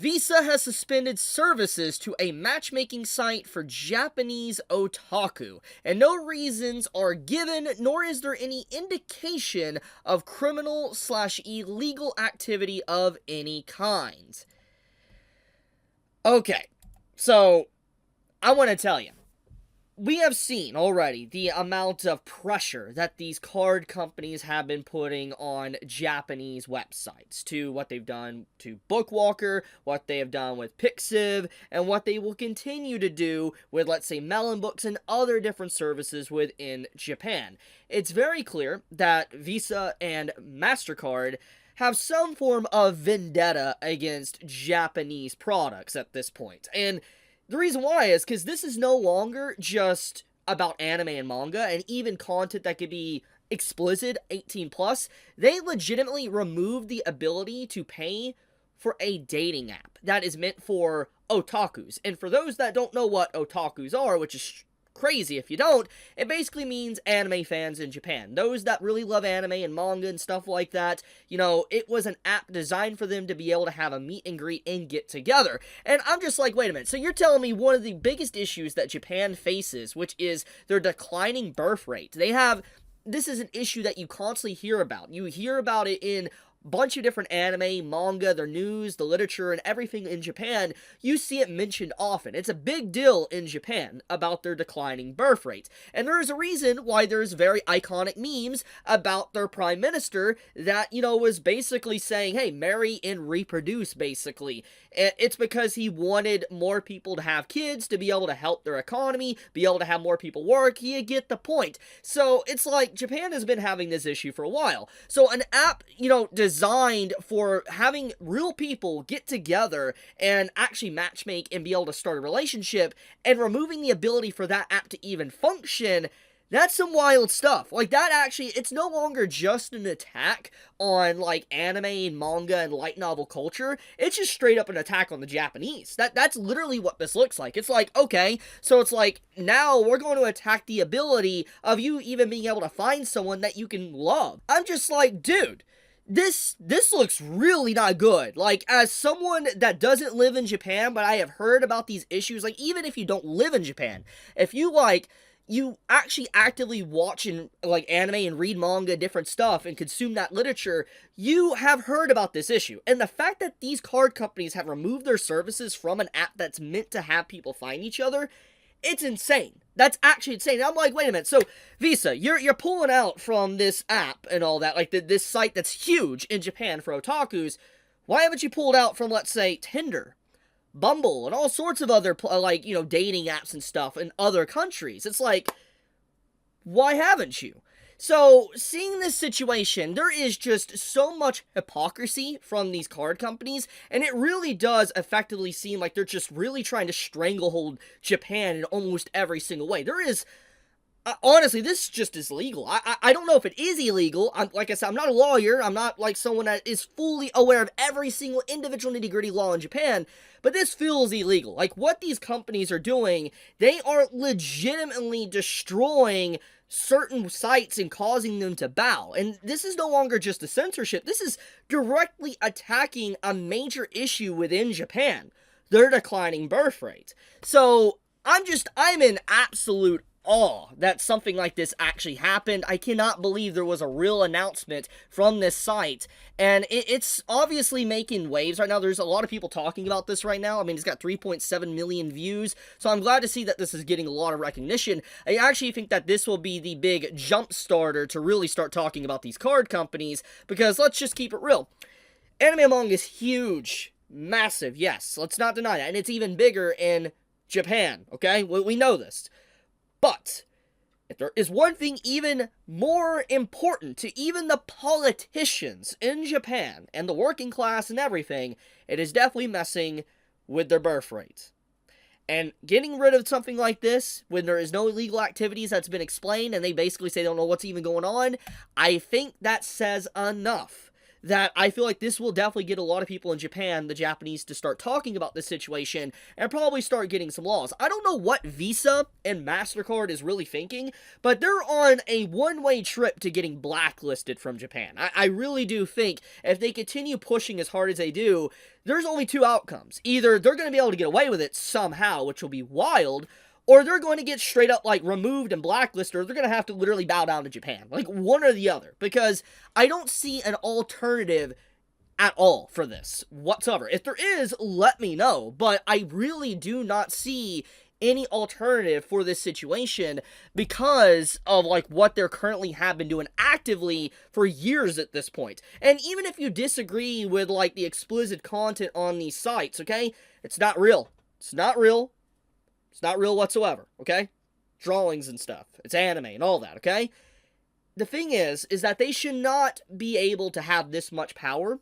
Visa has suspended services to a matchmaking site for Japanese otaku, and no reasons are given, nor is there any indication of criminal/illegal activity of any kind. Okay, so I want to tell you, we have seen already the amount of pressure that these card companies have been putting on Japanese websites, to what they've done to Bookwalker, what they have done with Pixiv, and what they will continue to do with, let's say, Melon Books and other different services within Japan. It's very clear that Visa and Mastercard have some form of vendetta against Japanese products at this point. And the reason why is because this is no longer just about anime and manga and even content that could be explicit 18 plus. They legitimately removed the ability to pay for a dating app that is meant for otakus. And for those that don't know what otakus are, which is crazy if you don't, it basically means anime fans in Japan. Those that really love anime and manga and stuff like that, you know, it was an app designed for them to be able to have a meet and greet and get together. And I'm just like, wait a minute, so you're telling me one of the biggest issues that Japan faces, which is their declining birth rate. This is an issue that you constantly hear about. You hear about it in bunch of different anime, manga, their news, the literature, and everything in Japan. You see it mentioned often. It's a big deal in Japan about their declining birth rates. And there is a reason why there's very iconic memes about their prime minister that, you know, was basically saying, hey, marry and reproduce, basically. It's because he wanted more people to have kids, to be able to help their economy, be able to have more people work. You get the point. So it's like Japan has been having this issue for a while. So an app, you know, designed for having real people get together and actually matchmake and be able to start a relationship, and removing the ability for that app to even function, that's some wild stuff. Like, that actually, it's no longer just an attack on, like, anime and manga and light novel culture. It's just straight up an attack on the Japanese. That's literally what this looks like. It's like, okay, so it's like, now we're going to attack the ability of you even being able to find someone that you can love. I'm just like, dude, this looks really not good. Like, as someone that doesn't live in Japan, but I have heard about these issues, like, even if you don't live in Japan, if you, like, you actually actively watch and, like, anime and read manga, different stuff, and consume that literature, you have heard about this issue. And the fact that these card companies have removed their services from an app that's meant to have people find each other, it's insane. That's actually insane. I'm like, wait a minute, so Visa, you're pulling out from this app and all that, like this site that's huge in Japan for otakus. Why haven't you pulled out from, let's say, Tinder, Bumble, and all sorts of other, like, you know, dating apps and stuff in other countries? It's like, why haven't you? So, seeing this situation, there is just so much hypocrisy from these card companies, and it really does effectively seem like they're just really trying to stranglehold Japan in almost every single way. There is, honestly, this just is legal. I don't know if it is illegal. Like I said, I'm not a lawyer. I'm not like someone that is fully aware of every single individual nitty-gritty law in Japan, but this feels illegal. Like, what these companies are doing, they are legitimately destroying certain sites and causing them to bow. And this is no longer just a censorship. This is directly attacking a major issue within Japan, their declining birth rate. So I'm in absolute awe that something like this actually happened. I cannot believe there was a real announcement from this site, and it's obviously making waves right now. There's a lot of people talking about this right now. I mean, it's got 3.7 million views, so I'm glad to see that this is getting a lot of recognition. I actually think that this will be the big jump starter to really start talking about these card companies, because let's just keep it real. Anime manga is huge, massive, yes, let's not deny that, and it's even bigger in Japan, okay? We know this. But if there is one thing even more important to even the politicians in Japan and the working class and everything, it is definitely messing with their birth rate. And getting rid of something like this, when there is no illegal activities that's been explained, and they basically say they don't know what's even going on, I think that says enough that I feel like this will definitely get a lot of people in Japan, the Japanese, to start talking about this situation and probably start getting some laws. I don't know what Visa and Mastercard is really thinking, but they're on a one-way trip to getting blacklisted from Japan. I really do think if they continue pushing as hard as they do, there's only two outcomes. Either they're going to be able to get away with it somehow, which will be wild, or they're going to get straight up, like, removed and blacklisted, or they're going to have to literally bow down to Japan. Like, one or the other. Because I don't see an alternative at all for this whatsoever. If there is, let me know. But I really do not see any alternative for this situation because of, like, what they're currently have been doing actively for years at this point. And even if you disagree with, like, the explicit content on these sites, okay? It's not real. It's not real. It's not real whatsoever, okay? Drawings and stuff. It's anime and all that, okay? The thing is that they should not be able to have this much power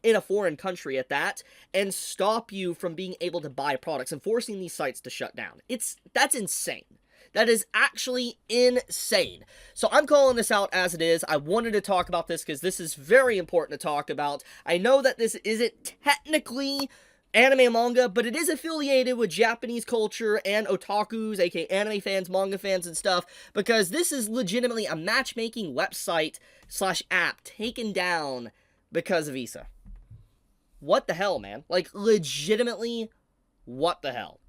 in a foreign country at that and stop you from being able to buy products and forcing these sites to shut down. That's insane. That is actually insane. So I'm calling this out as it is. I wanted to talk about this because this is very important to talk about. I know that this isn't technically anime and manga, but it is affiliated with Japanese culture and otakus, aka anime fans, manga fans, and stuff, because this is legitimately a matchmaking website / app taken down because of VISA. What the hell, man? Like, legitimately, what the hell?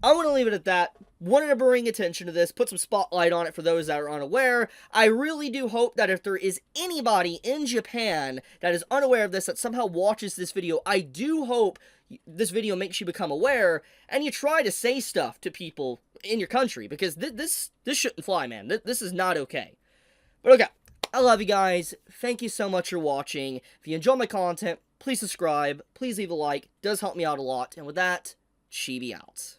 I want to leave it at that. Wanted to bring attention to this, put some spotlight on it for those that are unaware. I really do hope that if there is anybody in Japan that is unaware of this, that somehow watches this video, I do hope this video makes you become aware, and you try to say stuff to people in your country, because this shouldn't fly, man. This is not okay. But okay, I love you guys. Thank you so much for watching. If you enjoy my content, please subscribe. Please leave a like. It does help me out a lot. And with that, Chibi out.